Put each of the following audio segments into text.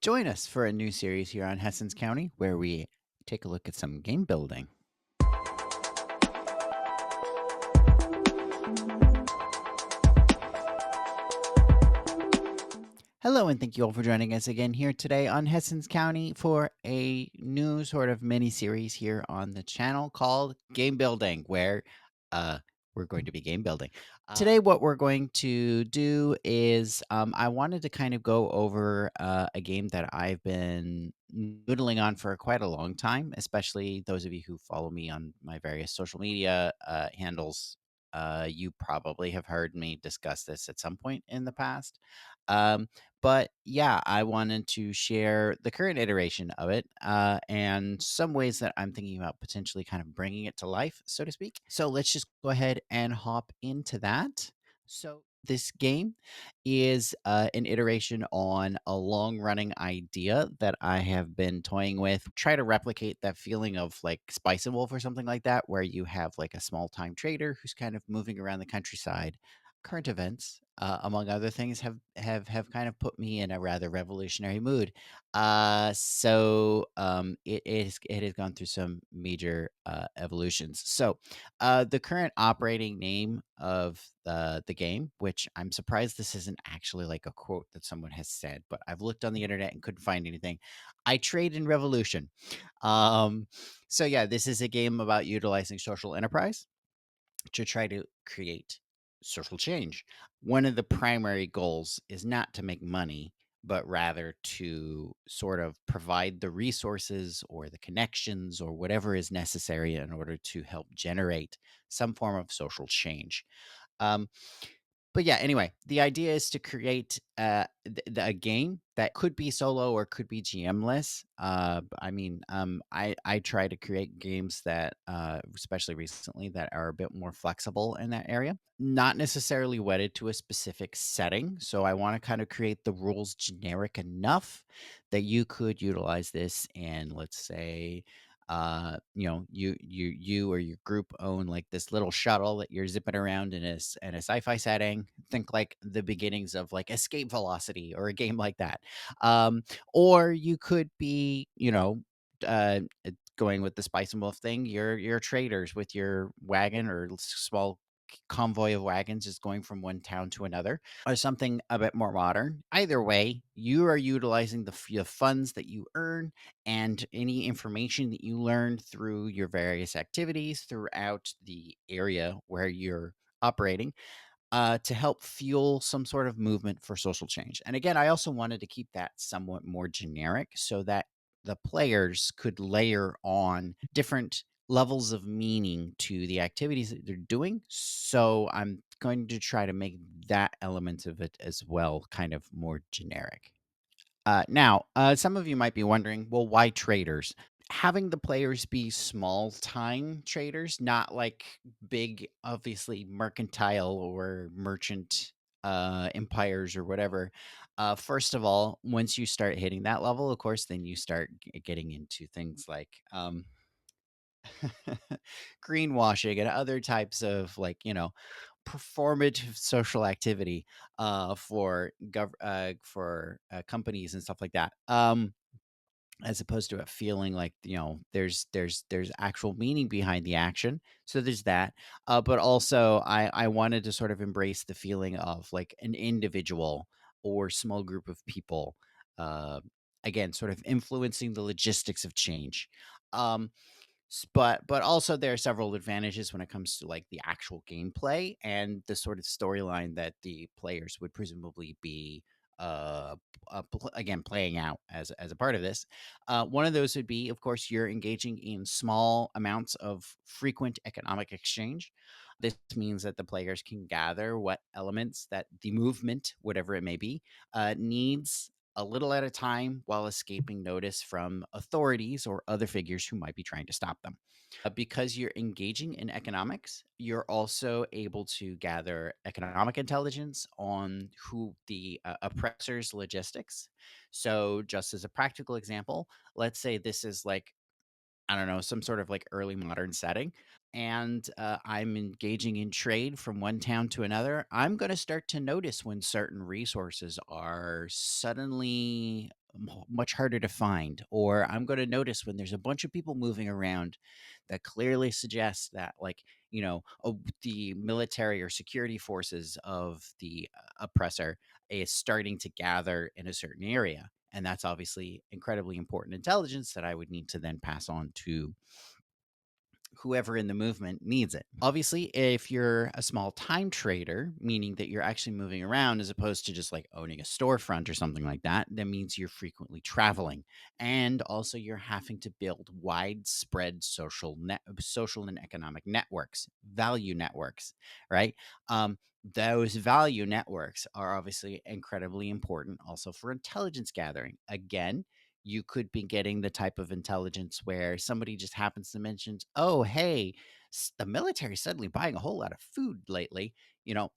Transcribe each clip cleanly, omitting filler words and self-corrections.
Join us for a new series here on Hessens County where we take a look at some game building. Hello, and thank you all for joining us again here today on Hessens County for a new sort of mini series here on the channel called Game Building, where uh, we're going to be game building. Today, what we're going to do is I wanted to kind of go over a game that I've been noodling on for quite a long time, especially those of you who follow me on my various social media handles. You probably have heard me discuss this at some point in the past. Um, but yeah, I wanted to share the current iteration of it and some ways that I'm thinking about potentially kind of bringing it to life, so to speak. So let's just go ahead and hop into that. So, this game is an iteration on a long running idea that I have been toying with. Try to replicate that feeling of like Spice and Wolf or something like that, where you have like a small time trader who's kind of moving around the countryside. Current events, among other things, have kind of put me in a rather revolutionary mood. It has gone through some major evolutions. So, the current operating name of the game, which I'm surprised this isn't actually like a quote that someone has said, but I've looked on the internet and couldn't find anything. I trade in revolution. Um, so yeah, this is a game about utilizing social enterprise to try to create social change. One of the primary goals is not to make money, but rather to sort of provide the resources or the connections or whatever is necessary in order to help generate some form of social change. Um, but yeah, anyway, the idea is to create a game that could be solo or could be GM-less. I try to create games that, especially recently, that are a bit more flexible in that area. Not necessarily wedded to a specific setting, so I want to kind of create the rules generic enough that you could utilize this in, let's say, you or your group own like this little shuttle that you're zipping around in a sci-fi setting. Think like the beginnings of like Escape Velocity or a game like that. Or you could be, going with the Spice and Wolf thing. You're traders with your wagon or small convoy of wagons is going from one town to another, or something a bit more modern. Either way, you are utilizing the funds that you earn and any information that you learn through your various activities throughout the area where you're operating to help fuel some sort of movement for social change. And again, I also wanted to keep that somewhat more generic so that the players could layer on different levels of meaning to the activities that they're doing. So I'm going to try to make that element of it as well kind of more generic. Some of you might be wondering, well, why traders? Having the players be small time traders, not like big, obviously mercantile or merchant empires or whatever. First of all, once you start hitting that level, of course, then you start getting into things like greenwashing and other types of like, performative social activity for companies and stuff like that. As opposed to it feeling like there's actual meaning behind the action. So there's that. But also, I wanted to sort of embrace the feeling of like an individual or small group of people. Uh, Again, sort of influencing the logistics of change. Um, but also there are several advantages when it comes to like the actual gameplay and the sort of storyline that the players would presumably be again playing out as a part of this. One of those would be, of course, you're engaging in small amounts of frequent economic exchange. This means that the players can gather what elements that the movement, whatever it may be, needs a little at a time while escaping notice from authorities or other figures who might be trying to stop them. Because you're engaging in economics, you're also able to gather economic intelligence on who the oppressor's logistics. So, just as a practical example, let's say this is like, I don't know, some sort of like early modern setting, and I'm engaging in trade from one town to another. I'm going to start to notice when certain resources are suddenly much harder to find, or I'm going to notice when there's a bunch of people moving around that clearly suggests that, like, the military or security forces of the oppressor is starting to gather in a certain area. And that's obviously incredibly important intelligence that I would need to then pass on to whoever in the movement needs it. Obviously, if you're a small time trader, meaning that you're actually moving around as opposed to just like owning a storefront or something like that, that means you're frequently traveling. And also you're having to build widespread social and economic networks, value networks, right? Those value networks are obviously incredibly important also for intelligence gathering. Again, you could be getting the type of intelligence where somebody just happens to mention, "Oh, hey, the military is suddenly buying a whole lot of food lately."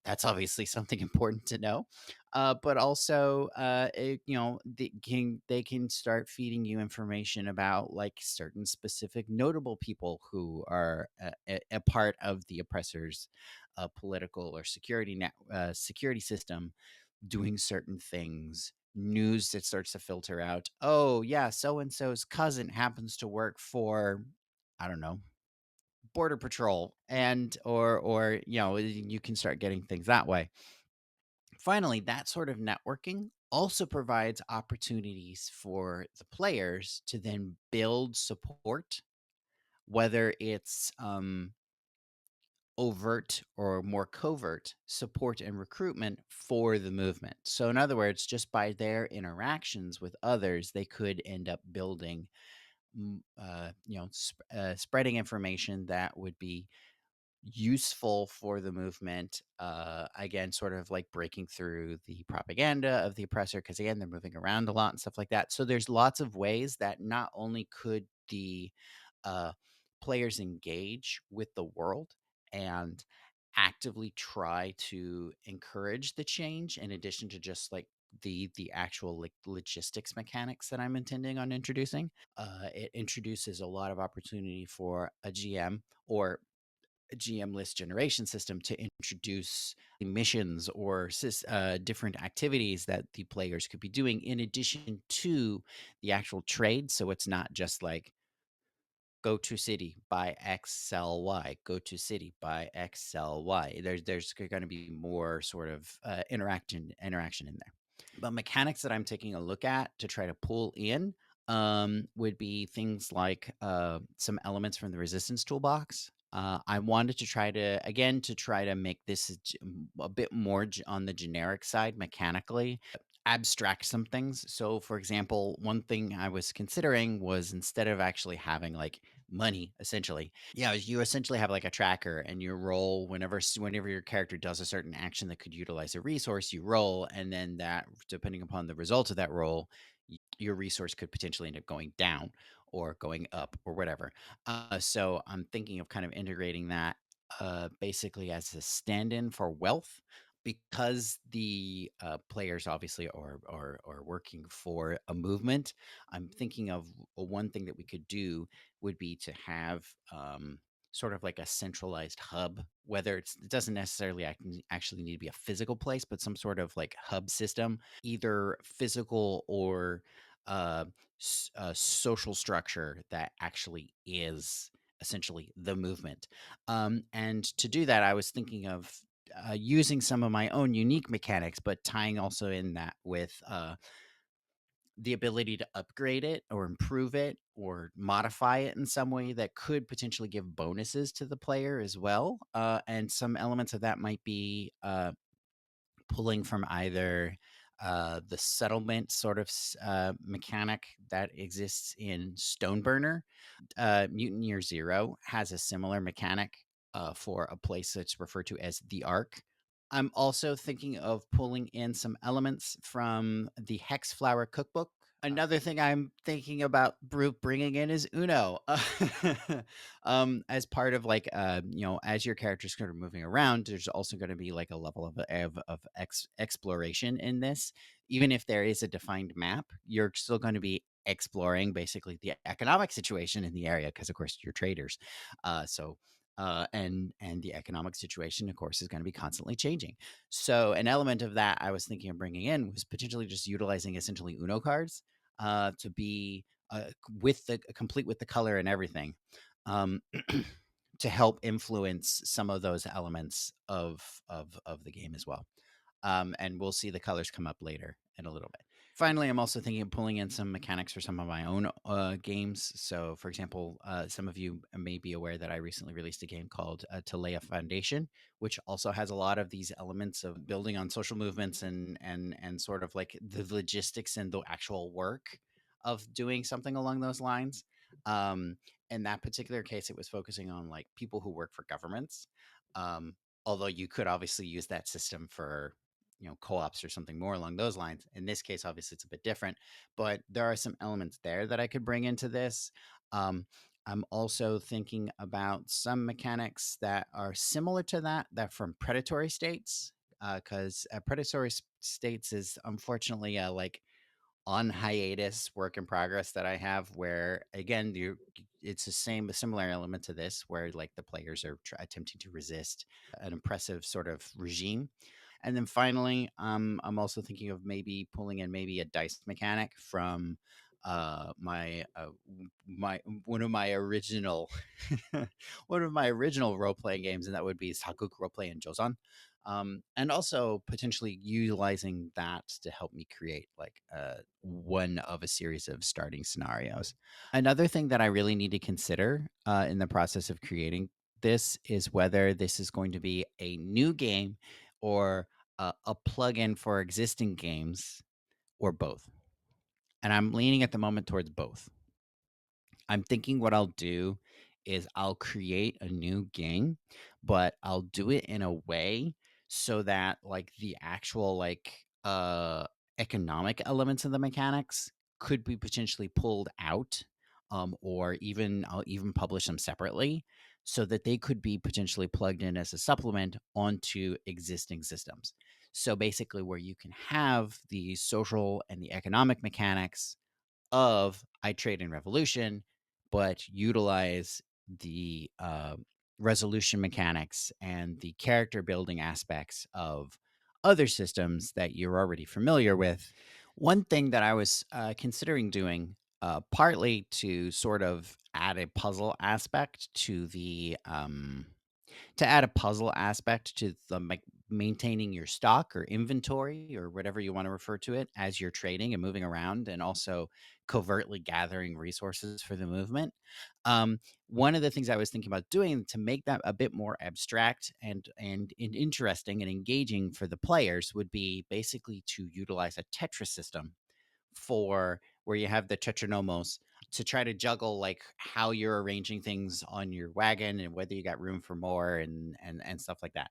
That's obviously something important to know. But also, they can start feeding you information about like certain specific notable people who are a part of the oppressor's political or security system, doing certain things, news that starts to filter out. Oh, yeah, so and so's cousin happens to work for, I don't know, border patrol, and or you can start getting things that way. Finally, that sort of networking also provides opportunities for the players to then build support, whether it's overt or more covert support and recruitment for the movement. So, in other words, just by their interactions with others, they could end up building, spreading information that would be useful for the movement. Again, sort of like breaking through the propaganda of the oppressor, because again, they're moving around a lot and stuff like that. So, there's lots of ways that not only could the uh, players engage with the world and actively try to encourage the change, in addition to just like the actual like logistics mechanics that I'm intending on introducing. It introduces a lot of opportunity for a GM or a GM list generation system to introduce missions or different activities that the players could be doing in addition to the actual trade. So it's not just like go to city, buy X, sell Y, go to city, buy X, sell Y. There's going to be more sort of interaction in there. But mechanics that I'm taking a look at to try to pull in would be things like some elements from the resistance toolbox. I wanted to try to make this a bit more on the generic side mechanically, abstract some things. So, for example, one thing I was considering was, instead of actually having like money, essentially, yeah, you essentially have like a tracker, and you roll whenever your character does a certain action that could utilize a resource, you roll, and then that, depending upon the result of that roll, your resource could potentially end up going down or going up or whatever. So I'm thinking of kind of integrating that basically as a stand-in for wealth, because the players obviously are working for a movement. I'm thinking of one thing that we could do would be to have sort of like a centralized hub, whether it doesn't necessarily actually need to be a physical place, but some sort of like hub system, either physical or uh, social structure that actually is essentially the movement. And to do that, I was thinking of using some of my own unique mechanics, but tying also in that with the ability to upgrade it or improve it or modify it in some way that could potentially give bonuses to the player as well. And some elements of that might be pulling from either the settlement sort of mechanic that exists in Stoneburner. Mutant Year Zero has a similar mechanic for a place that's referred to as the Ark. I'm also thinking of pulling in some elements from the Hex Flower Cookbook. Another thing I'm thinking about bringing in is Uno, as part of like, as your character's kind of moving around, there's also going to be like a level of exploration in this. Even if there is a defined map, you're still going to be exploring basically the economic situation in the area, because of course you're traders. And the economic situation, of course, is going to be constantly changing. So an element of that I was thinking of bringing in was potentially just utilizing essentially Uno cards. to be with the complete with the color and everything, um, to help influence some of those elements of the game as well. And we'll see the colors come up later in a little bit. Finally, I'm also thinking of pulling in some mechanics for some of my own games. So, for example, some of you may be aware that I recently released a game called Talea Foundation, which also has a lot of these elements of building on social movements and sort of like the logistics and the actual work of doing something along those lines. Um, in that particular case, it was focusing on like people who work for governments. Um, Although you could obviously use that system for co-ops or something more along those lines. In this case, obviously it's a bit different, but there are some elements there that I could bring into this. um, I'm also thinking about some mechanics that are similar to that from predatory states, because predatory states is unfortunately like on hiatus work in progress that I have, where again it's a similar element to this, where like the players are attempting to resist an oppressive sort of regime. And then finally, I'm also thinking of maybe pulling in maybe a dice mechanic from my one of my original one of my original role playing games, and that would be Sakuku Roleplay and Joseon. And also potentially utilizing that to help me create like one of a series of starting scenarios. Another thing that I really need to consider in the process of creating this is whether this is going to be a new game or a plug-in for existing games, or both. And I'm leaning at the moment towards both. I'm thinking what I'll do is I'll create a new game, but I'll do it in a way so that like the actual like economic elements of the mechanics could be potentially pulled out, or even I'll even publish them separately so that they could be potentially plugged in as a supplement onto existing systems. So basically where you can have the social and the economic mechanics of I Trade in Revolution, but utilize the resolution mechanics and the character building aspects of other systems that you're already familiar with. One thing that I was considering doing, partly to sort of add a puzzle aspect to add a puzzle aspect to the maintaining your stock or inventory or whatever you want to refer to it as you're trading and moving around, and also covertly gathering resources for the movement. Um, One of the things I was thinking about doing to make that a bit more abstract and interesting and engaging for the players would be basically to utilize a Tetris system for where you have the tetronomos to try to juggle like how you're arranging things on your wagon and whether you got room for more and stuff like that.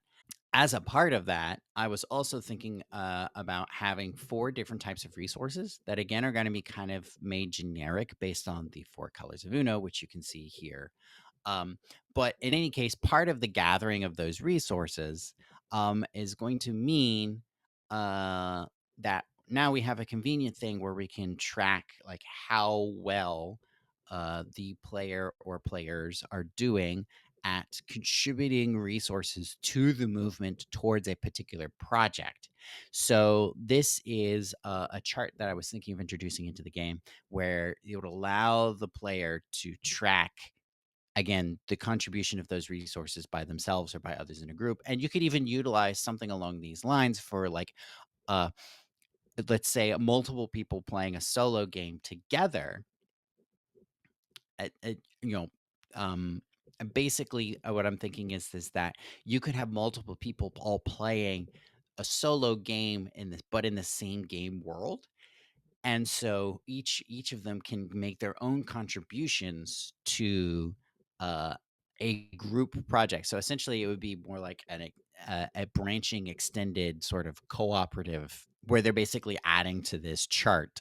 As a part of that, I was also thinking about having four different types of resources that again are going to be kind of made generic based on the four colors of Uno, which you can see here. um, but in any case, part of the gathering of those resources is going to mean uh, that now we have a convenient thing where we can track like how well the player or players are doing at contributing resources to the movement towards a particular project. So this is a chart that I was thinking of introducing into the game, where it would allow the player to track again the contribution of those resources by themselves or by others in a group. And you could even utilize something along these lines for like uh let's say multiple people playing a solo game together at um basically what I'm thinking is that you could have multiple people all playing a solo game in this but in the same game world. And so each of them can make their own contributions to uh, a group project. So essentially, it would be more like a branching, extended sort of cooperative where they're basically adding to this chart.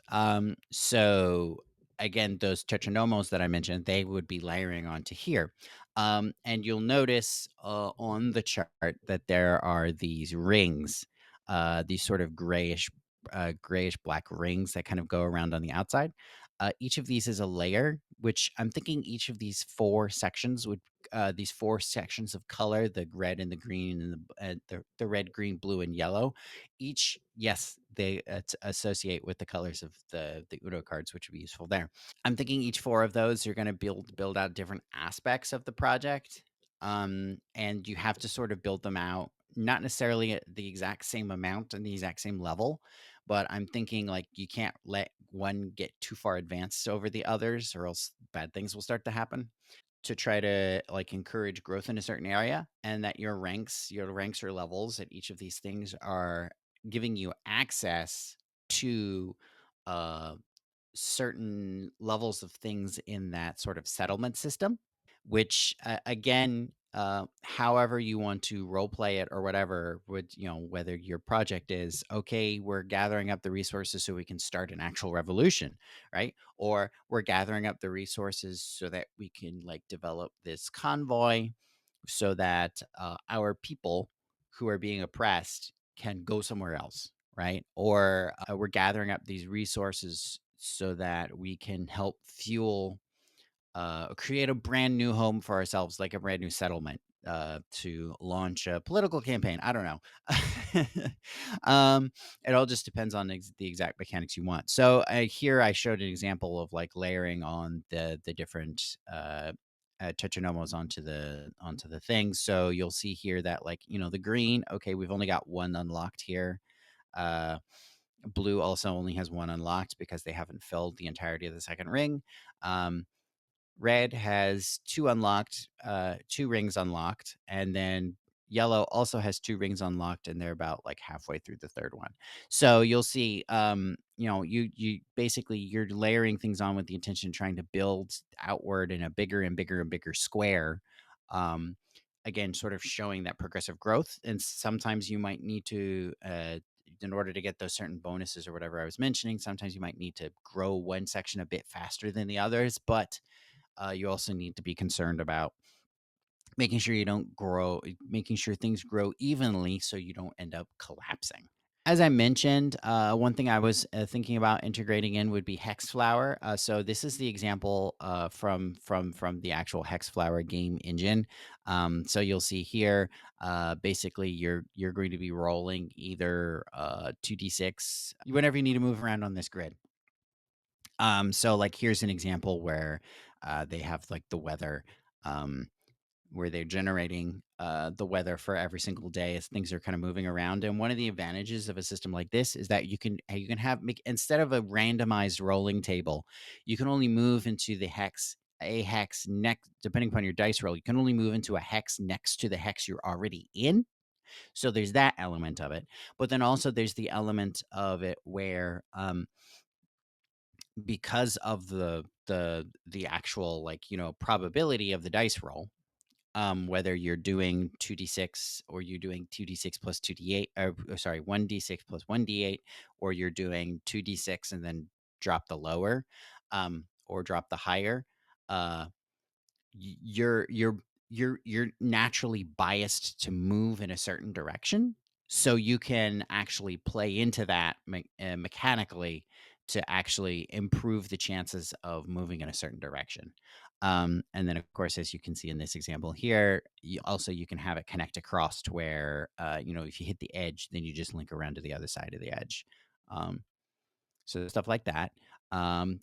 So again, those tetranomos that I mentioned, they would be layering onto here. And you'll notice on the chart that there are these rings, these sort of grayish black rings that kind of go around on the outside. Each of these is a layer, which I'm thinking each of these four sections of color, the red and the green and the red, green, blue, and yellow. Each, yes, associate with the colors of the Uno cards, which would be useful there. I'm thinking each four of those you're going to build out different aspects of the project, and you have to sort of build them out not necessarily at the exact same amount and the exact same level, but I'm thinking like you can't let one get too far advanced over the others, or else bad things will start to happen. To try to like encourage growth in a certain area, and that your ranks or levels at each of these things are giving you access to uh certain levels of things in that sort of settlement system, which again, however you want to role play it or whatever, would, whether your project is okay, we're gathering up the resources so we can start an actual revolution, right? Or we're gathering up the resources so that we can like develop this convoy so that our people who are being oppressed can go somewhere else, right? Or we're gathering up these resources so that we can help fuel, create a brand new home for ourselves, like a brand new settlement, to launch a political campaign. I don't know. It all just depends on the exact mechanics you want. So here I showed an example of like layering on the different tetranomos onto the thing. So you'll see here that like the green. Okay, we've only got one unlocked here. Uh, Blue also only has one unlocked because they haven't filled the entirety of the second ring. Um, Red has two rings unlocked, and then yellow also has two rings unlocked, and they're about like halfway through the third one. So you'll see, you basically you're layering things on with the intention of trying to build outward in a bigger and bigger and bigger square. Um, Again, sort of showing that progressive growth, and sometimes you might need to. In order to get those certain bonuses or whatever I was mentioning, sometimes you might need to grow one section a bit faster than the others, but you also need to be concerned about making sure you don't grow, making sure things grow evenly so you don't end up collapsing. As I mentioned, one thing I was thinking about integrating in would be hex flower. So this is the example from the actual hex flower game engine. So you'll see here, basically you're going to be rolling either 2d6 whenever you need to move around on this grid. So like here's an example where they have like the weather, um, where they're generating the weather for every single day as things are kind of moving around. And one of the advantages of a system like this is that you can have make instead of a randomized rolling table, you can only move into a hex next, depending upon your dice roll. You can only move into a hex next to the hex you're already in. So there's that element of it, but then also there's the element of it where because of the actual like probability of the dice roll, whether you're doing 2d6 or you're doing 2d6 plus 2d8, or sorry, 1d6 plus 1d8, or you're doing 2d6 and then drop the lower, or drop the higher, uh you're naturally biased to move in a certain direction, so you can actually play into that mechanically to actually improve the chances of moving in a certain direction. And then of course, as you can see in this example here, you can have it connect across to where, if you hit the edge, then you just link around to the other side of the edge. Um, so stuff like that.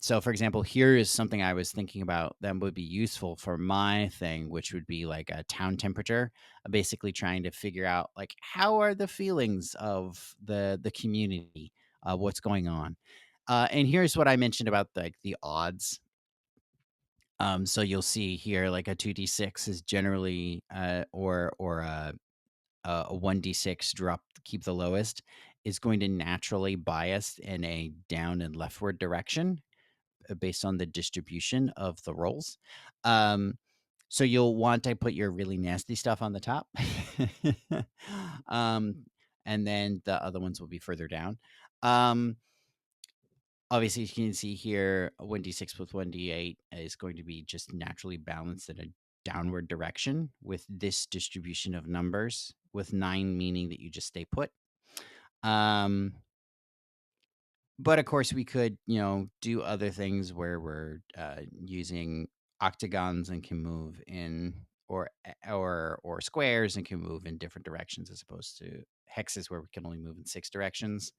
So for example, here is something I was thinking about that would be useful for my thing, which would be like a town temperature, basically trying to figure out like how are the feelings of the community, what's going on. And here's what I mentioned about like the odds. So you'll see here like a 2d6 is generally, or a 1d6 drop, keep the lowest, is going to naturally bias in a down and leftward direction, based on the distribution of the rolls. Um, so you'll want to put your really nasty stuff on the top. um, and then the other ones will be further down. Um, Obviously, you can see here 1d6 plus 1d8 is going to be just naturally balanced in a downward direction with this distribution of numbers, with 9 meaning that you just stay put. Um, but of course, we could, do other things where we're using octagons and can move in, or squares and can move in different directions, as opposed to hexes where we can only move in 6 directions.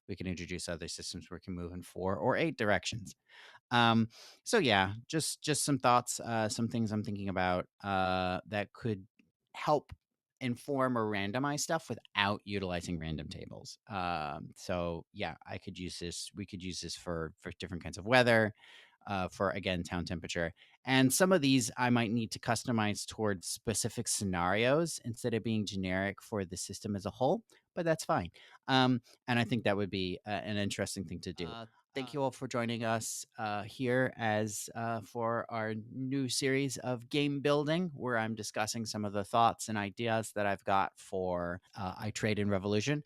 We can introduce other systems we can move in 4 or 8 directions. Um, so yeah, just some thoughts, some things I'm thinking about that could help inform or randomize stuff without utilizing random tables. So yeah, I could use this. We could use this for different kinds of weather, for again town temperature, and some of these I might need to customize towards specific scenarios instead of being generic for the system as a whole. But that's fine. And I think that would be an interesting thing to do. Thank you all for joining us here as for our new series of game building, where I'm discussing some of the thoughts and ideas that I've got for I Trade in Revolution.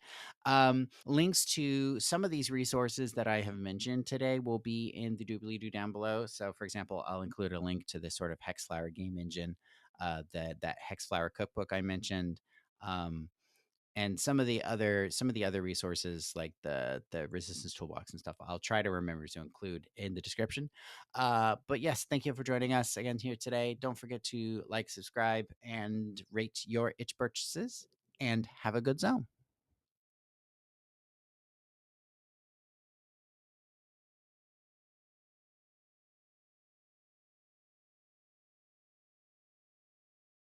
Links to some of these resources that I have mentioned today will be in the doobly doo down below. So, for example, I'll include a link to this sort of Hexflower game engine, that Hexflower cookbook I mentioned. Um, and some of the other resources like the resistance toolbox and stuff, I'll try to remember to include in the description. But yes, thank you for joining us again here today. Don't forget to like, subscribe, and rate your itch purchases, and have a good zone.